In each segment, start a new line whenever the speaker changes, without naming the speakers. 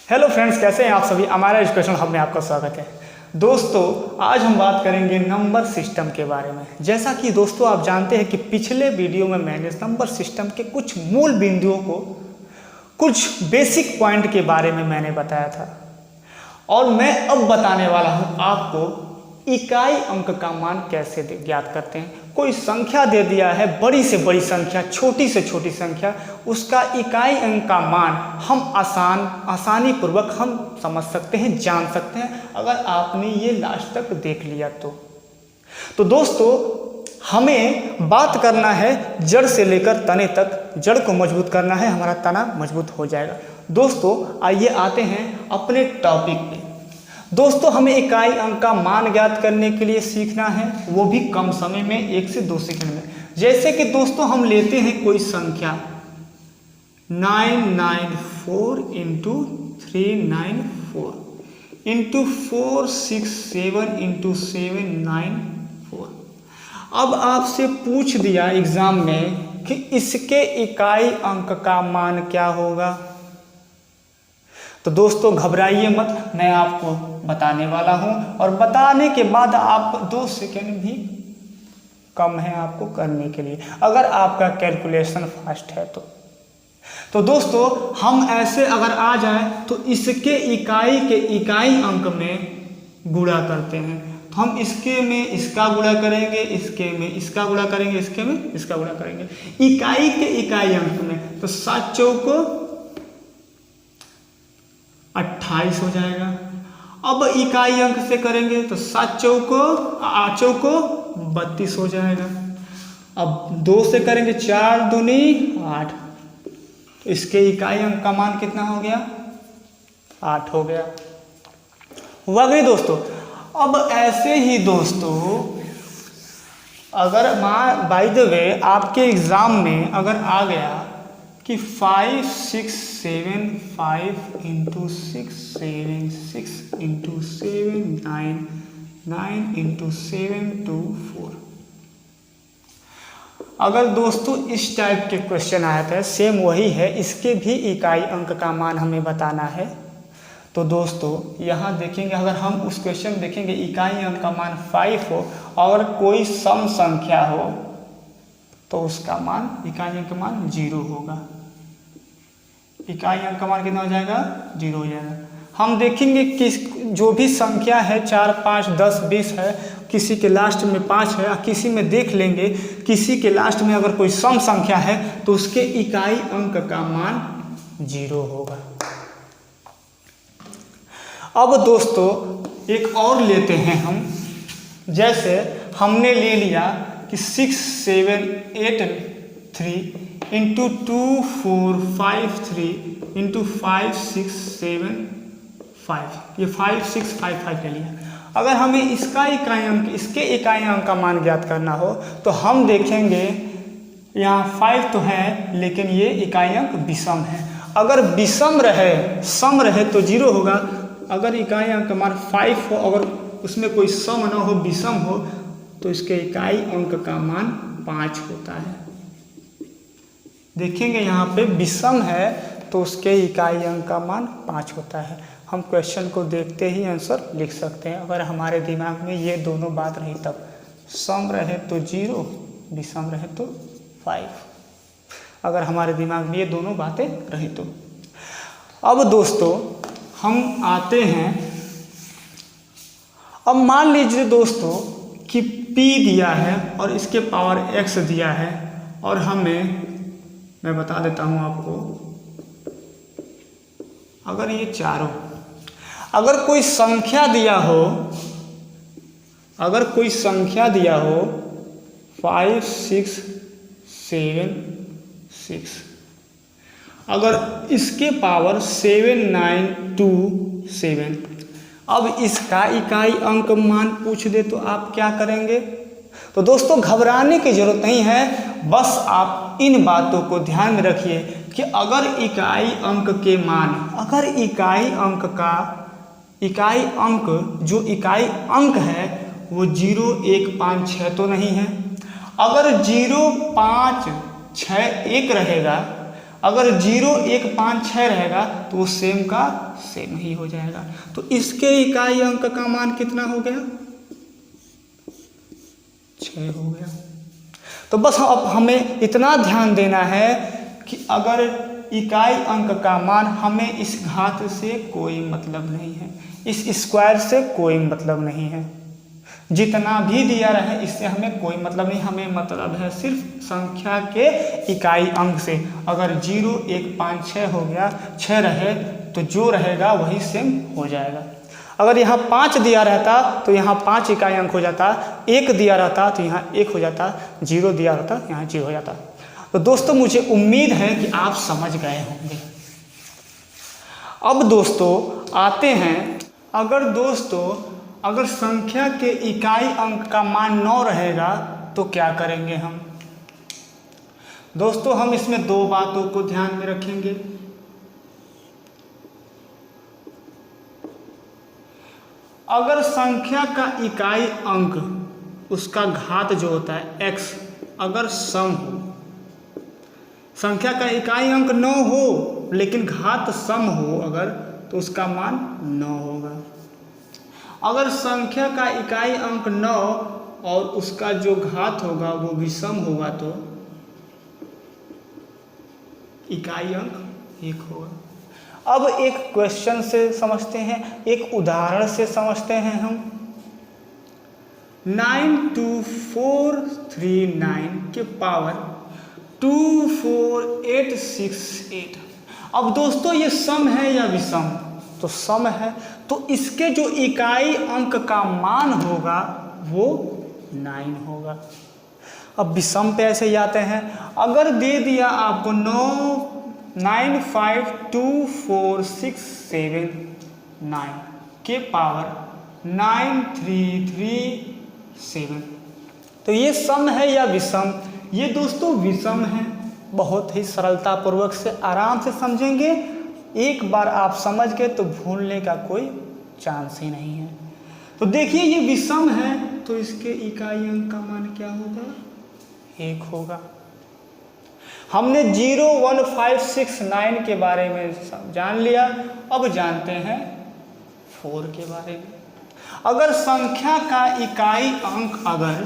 Hello friends, कैसे हैं आप सभी। हमारा एजुकेशन हब में आपका स्वागत है। दोस्तों, आज हम बात करेंगे नंबर सिस्टम के बारे में। जैसा कि दोस्तों आप जानते हैं कि पिछले वीडियो में मैंने नंबर सिस्टम के कुछ मूल बिंदुओं को, कुछ बेसिक पॉइंट के बारे में मैंने बताया था, और मैं अब बताने वाला हूं आपको इकाई अंक का मान कैसे ज्ञात करते हैं। कोई संख्या दे दिया है, बड़ी से बड़ी संख्या, छोटी से छोटी संख्या, उसका इकाई अंक का मान हम आसानी पूर्वक हम समझ सकते हैं, जान सकते हैं, अगर आपने ये लास्ट तक देख लिया तो दोस्तों हमें बात करना है जड़ से लेकर तने तक। जड़ को मजबूत करना है, हमारा तना मजबूत हो जाएगा। दोस्तों आइए आते हैं अपने टॉपिक पे। दोस्तों हमें इकाई अंक का मान ज्ञात करने के लिए सीखना है, वो भी कम समय में, 1 से 2 सेकंड में। जैसे कि दोस्तों हम लेते हैं कोई संख्या 994 इंटू 394 इंटू 467 इंटू 794। अब आपसे पूछ दिया एग्जाम में कि इसके इकाई अंक का मान क्या होगा, तो दोस्तों घबराइए मत, मैं आपको बताने वाला हूं, और बताने के बाद आप 2 सेकंड भी कम है आपको करने के लिए, अगर आपका कैलकुलेशन फास्ट है तो दोस्तों हम ऐसे अगर आ जाए तो इसके इकाई के इकाई अंक में गुणा करते हैं। तो हम इसके में इसका गुणा करेंगे, इसके में इसका गुणा करेंगे, इसके में इसका गुणा करेंगे, इकाई के इकाई अंक में। तो 7 चौको 28 हो जाएगा। अब इकाई अंक से करेंगे तो 7 चौको 8 चौको 32 हो जाएगा। अब 2 से करेंगे, 4 दूनी 8, इसके इकाई अंक का मान कितना हो गया, 8 हो गया। हुआ गई दोस्तों। अब ऐसे ही दोस्तों अगर बाय द वे आपके एग्जाम में अगर आ गया कि 5675 इंटू 676 इंटू 799 इंटू 724, अगर दोस्तों इस टाइप के क्वेश्चन आया था, सेम वही है, इसके भी इकाई अंक का मान हमें बताना है। तो दोस्तों यहाँ देखेंगे, अगर हम उस क्वेश्चन देखेंगे इकाई अंक का मान 5 हो और कोई सम संख्या हो तो उसका मान, इकाई अंक का मान 0 होगा। इकाई अंक का मान कितना हो जाएगा, 0 हो जाएगा। हम देखेंगे कि जो भी संख्या है 4, 5, 10, 20 है, किसी के लास्ट में 5 है, किसी में देख लेंगे किसी के लास्ट में अगर कोई सम संख्या है तो उसके इकाई अंक का मान 0 होगा। अब दोस्तों एक और लेते हैं हम, जैसे हमने ले लिया कि 6783 इंटू 2453 इंटू 5675, ये 5655 ले लिया। अगर हमें इसका इकाई अंक, इसके इकाई अंक का मान ज्ञात करना हो तो हम देखेंगे यहाँ 5 तो है लेकिन ये इकाई अंक विषम है। अगर विषम रहे, सम रहे तो 0 होगा। अगर इकाई अंक का मान 5 हो, अगर उसमें कोई सम न हो, विषम हो, तो इसके इकाई अंक का मान 5 होता है। देखेंगे यहाँ पे विषम है तो उसके इकाई अंक का मान 5 होता है। हम क्वेश्चन को देखते ही आंसर लिख सकते हैं। अगर हमारे दिमाग में ये दोनों बात रही तब, सम रहे तो 0, विषम रहे तो 5, अगर हमारे दिमाग में ये दोनों बातें रही तो। अब दोस्तों हम आते हैं, अब मान लीजिए दोस्तों कि p दिया है और इसके पावर x दिया है, और हमें, मैं बता देता हूं आपको, अगर ये चारों, अगर कोई संख्या दिया हो, अगर कोई संख्या दिया हो 5 6 7 6, अगर इसके पावर 7927, अब इसका इकाई अंक मान पूछ दे तो आप क्या करेंगे। तो दोस्तों घबराने की जरूरत नहीं है, बस आप इन बातों को ध्यान में रखिए कि अगर इकाई अंक के मान, अगर इकाई अंक का, इकाई अंक जो इकाई अंक है वो 0 1 5 6 तो नहीं है। अगर 0 5 6 1 रहेगा अगर 0 1 5 6 रहेगा तो वो सेम का सेम ही हो जाएगा। तो इसके इकाई अंक का मान कितना हो गया? 6 हो गया। तो बस अब हमें इतना ध्यान देना है कि अगर इकाई अंक का मान, हमें इस घात से कोई मतलब नहीं है, इस स्क्वायर से कोई मतलब नहीं है, जितना भी दिया रहे इससे हमें कोई मतलब नहीं, हमें मतलब है सिर्फ संख्या के इकाई अंक से। अगर 0 1 5 6 हो गया, 6 रहे तो जो रहेगा वही सेम हो जाएगा। अगर यहाँ 5 दिया रहता तो यहाँ 5 इकाई अंक हो जाता, 1 दिया रहता तो यहाँ 1 हो जाता, 0 दिया रहता यहाँ 0 हो जाता। तो दोस्तों मुझे उम्मीद है कि आप समझ गए होंगे। अब दोस्तों आते हैं, अगर संख्या के इकाई अंक का मान 9 रहेगा तो क्या करेंगे हम? दोस्तों हम इसमें 2 बातों को ध्यान में रखेंगे। अगर संख्या का इकाई अंक, उसका घात जो होता है x, अगर सम हो, संख्या का इकाई अंक 9 हो लेकिन घात सम हो अगर, तो उसका मान 9 होगा। अगर संख्या का इकाई अंक 9 और उसका जो घात होगा वो विषम होगा तो इकाई अंक 1 होगा। अब एक क्वेश्चन से समझते हैं, एक उदाहरण से समझते हैं हम। 92439 के पावर 24868। अब दोस्तों ये सम है या विषम? तो सम है, तो इसके जो इकाई अंक का मान होगा वो 9 होगा। अब विषम पे ऐसे ही आते हैं। अगर दे दिया आपको 9524679 के पावर 9337, तो ये सम है या विषम? ये दोस्तों विषम है। बहुत ही सरलता पूर्वक से आराम से समझेंगे, एक बार आप समझ गए तो भूलने का कोई चांस ही नहीं है। तो देखिए ये विषम है तो इसके इकाई अंक का मान क्या होगा? 1 होगा। हमने 0 1 5 6 9 के बारे में जान लिया, अब जानते हैं 4 के बारे में। अगर संख्या का इकाई अंक अगर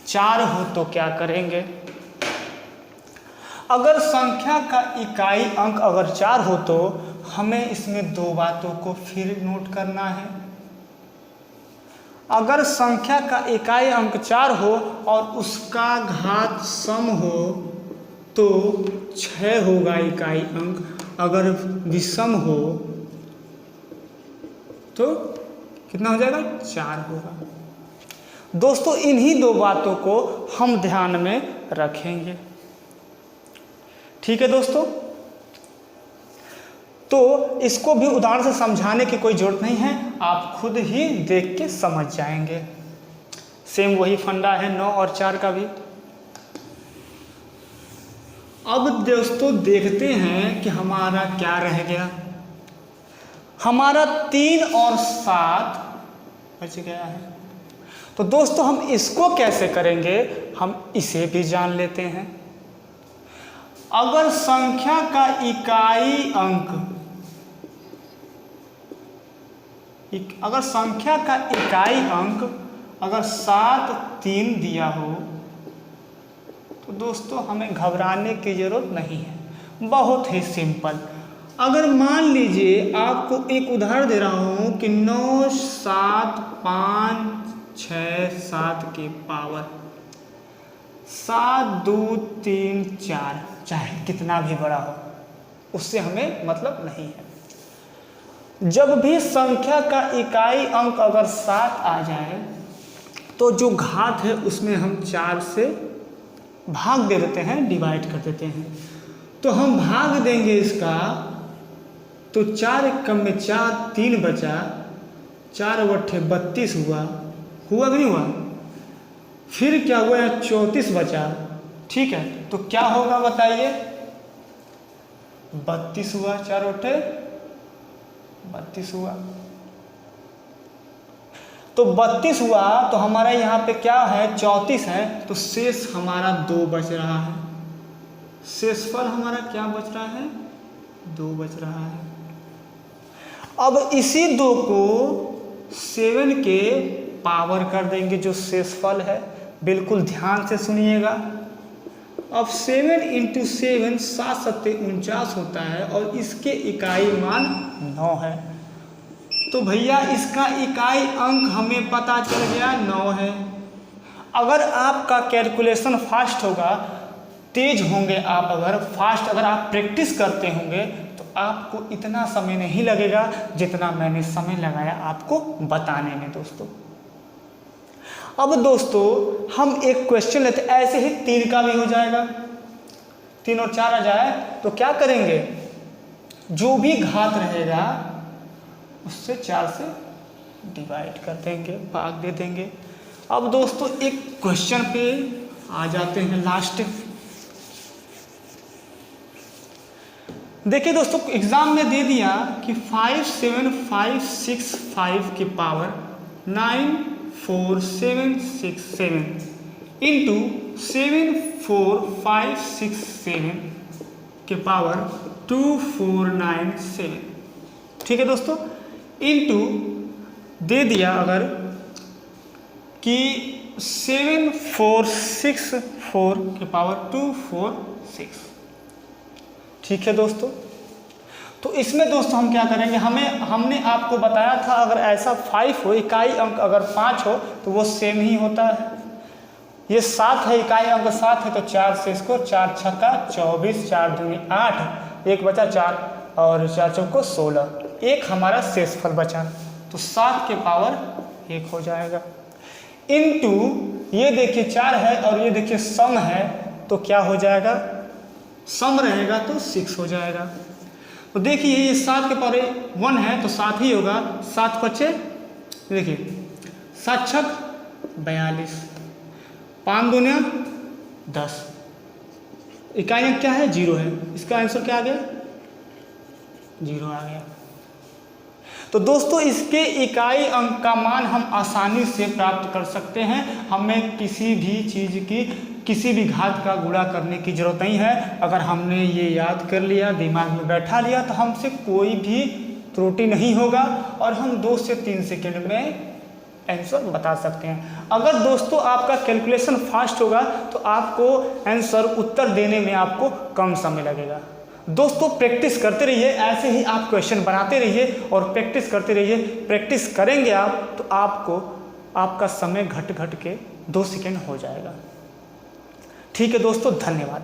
4 हो तो क्या करेंगे? अगर संख्या का इकाई अंक अगर 4 हो तो हमें इसमें 2 बातों को फिर नोट करना है। अगर संख्या का इकाई अंक 4 हो और उसका घात सम हो तो 6 होगा इकाई अंक, अगर विषम हो तो कितना हो जाएगा? 4 होगा। दोस्तों इन्हीं 2 बातों को हम ध्यान में रखेंगे, ठीक है दोस्तों। तो इसको भी उदाहरण से समझाने की कोई जरूरत नहीं है, आप खुद ही देख के समझ जाएंगे। सेम वही फंडा है 9 और 4 का भी। अब दोस्तों देखते हैं कि हमारा क्या रह गया। हमारा 3 और 7 बच गया है। तो दोस्तों हम इसको कैसे करेंगे, हम इसे भी जान लेते हैं। अगर संख्या का इकाई अंक, अगर संख्या का इकाई अंक अगर 7 3 दिया हो तो दोस्तों हमें घबराने की जरूरत नहीं है, बहुत ही सिंपल। अगर मान लीजिए आपको एक उदाहरण दे रहा हूं कि 9 7 5 6 7 के पावर 7 2 3 4, चाहे कितना भी बड़ा हो उससे हमें मतलब नहीं है। जब भी संख्या का इकाई अंक अगर 7 आ जाए तो जो घात है उसमें हम 4 से भाग दे देते हैं, डिवाइड कर देते हैं। तो हम भाग देंगे इसका, तो 4 कम में 4 3 बचा, 4 बट्ठे 32 हुआ कि नहीं हुआ? फिर क्या हुआ? 34 बचा, ठीक है। तो क्या होगा बताइए? 32 हुआ, 4 बट्ठे 32 हुआ। तो 32 हुआ तो हमारा यहाँ पे क्या है? 34 है, तो शेष हमारा 2 बच रहा है। शेषफल हमारा क्या बच रहा है, 2 बच रहा है। अब इसी 2 को 7 के पावर कर देंगे, जो शेषफल है। बिल्कुल ध्यान से सुनिएगा। अब 7 × 7 7 7 49 होता है और इसके इकाई मान 9 है। तो भैया इसका इकाई अंक हमें पता चल गया 9 है। अगर आपका कैलकुलेशन फास्ट होगा, तेज होंगे आप, अगर आप प्रैक्टिस करते होंगे तो आपको इतना समय नहीं लगेगा जितना मैंने समय लगाया आपको बताने में दोस्तों। अब दोस्तों हम एक क्वेश्चन लेते, ऐसे ही 3 का भी हो जाएगा। 3 और 4 आ जाए तो क्या करेंगे, जो भी घात रहेगा उससे 4 से डिवाइड कर देंगे, भाग दे देंगे। अब दोस्तों एक क्वेश्चन पे आ जाते हैं लास्ट। देखिए दोस्तों एग्जाम में दे दिया कि 57565 की पावर 94767 इंटू 74567 के पावर 2497, ठीक है दोस्तों, इंटू दे दिया अगर कि 7464 के पावर 246, ठीक है दोस्तों। तो इसमें दोस्तों हम क्या करेंगे, हमने आपको बताया था अगर ऐसा 5 हो, इकाई अंक अगर 5 हो तो वो सेम ही होता है। ये 7 है, इकाई अंक 7 है तो 4 से इसको 4 छक्का 24, 4 दूनी 8, 1 बचा 4 और 4 चौको 16, एक हमारा शेषफल बचा। तो 7 के पावर 1 हो जाएगा। इनटू ये देखिए 4 है और ये देखिए सम है तो क्या हो जाएगा, सम रहेगा तो 6 हो जाएगा। तो देखिए ये 7 के पावर 1 है तो 7 ही होगा। 7 बचे, देखिए 7 छक 42, 5 दूनिया 10, इकाई अंक क्या है 0 है, इसका आंसर क्या आ गया 0 आ गया। तो दोस्तों इसके इकाई अंक का मान हम आसानी से प्राप्त कर सकते हैं। हमें किसी भी चीज़ की किसी भी घात का गुणा करने की जरूरत नहीं है। अगर हमने ये याद कर लिया, दिमाग में बैठा लिया तो हमसे कोई भी त्रुटि नहीं होगा और हम 2 से 3 सेकंड में आंसर बता सकते हैं। अगर दोस्तों आपका कैलकुलेशन फास्ट होगा तो आपको आंसर उत्तर देने में आपको कम समय लगेगा। दोस्तों प्रैक्टिस करते रहिए, ऐसे ही आप क्वेश्चन बनाते रहिए और प्रैक्टिस करते रहिए। प्रैक्टिस करेंगे आप तो आपको आपका समय घट के 2 सेकंड हो जाएगा। ठीक है दोस्तों, धन्यवाद।